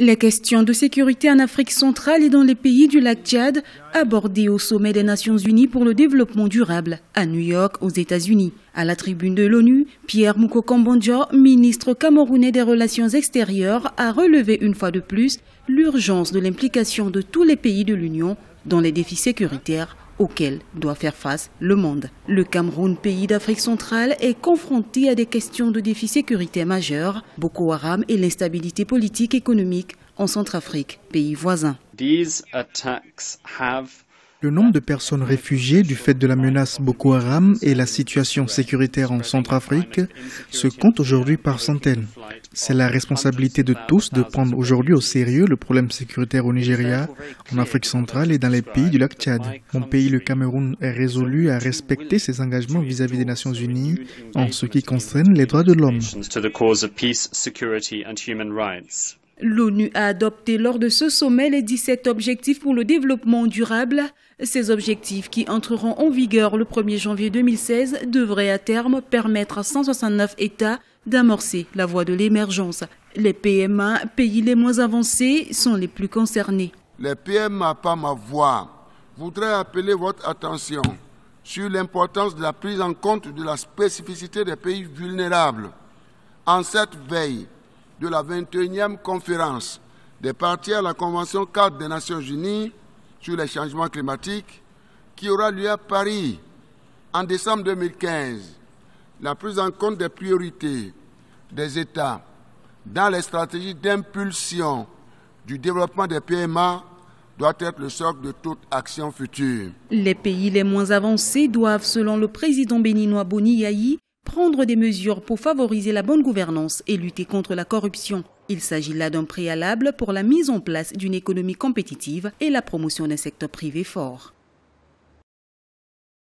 Les questions de sécurité en Afrique centrale et dans les pays du lac Tchad, abordées au sommet des Nations Unies pour le développement durable, à New York, aux États-Unis. À la tribune de l'ONU, Pierre Mukokambandja, ministre camerounais des Relations extérieures, a relevé une fois de plus l'urgence de l'implication de tous les pays de l'Union dans les défis sécuritaires auxquels doit faire face le monde. Le Cameroun, pays d'Afrique centrale, est confronté à des questions de défis sécuritaires majeurs, Boko Haram et l'instabilité politique et économique en Centrafrique, pays voisin. Le nombre de personnes réfugiées du fait de la menace Boko Haram et la situation sécuritaire en Centrafrique se comptent aujourd'hui par centaines. C'est la responsabilité de tous de prendre aujourd'hui au sérieux le problème sécuritaire au Nigeria, en Afrique centrale et dans les pays du lac Tchad. Mon pays, le Cameroun, est résolu à respecter ses engagements vis-à-vis des Nations Unies en ce qui concerne les droits de l'homme. L'ONU a adopté lors de ce sommet les 17 objectifs pour le développement durable. Ces objectifs, qui entreront en vigueur le 1er janvier 2016, devraient à terme permettre à 169 États d'amorcer la voie de l'émergence. Les PMA, pays les moins avancés, sont les plus concernés. Les PMA, par ma voix, voudraient appeler votre attention sur l'importance de la prise en compte de la spécificité des pays vulnérables. En cette veille de la 21e conférence des parties à la Convention cadre des Nations Unies sur les changements climatiques qui aura lieu à Paris en décembre 2015, la prise en compte des priorités des États dans les stratégies d'impulsion du développement des PMA doit être le socle de toute action future. Les pays les moins avancés doivent, selon le président béninois Boni Yayi, prendre des mesures pour favoriser la bonne gouvernance et lutter contre la corruption. Il s'agit là d'un préalable pour la mise en place d'une économie compétitive et la promotion d'un secteur privé fort.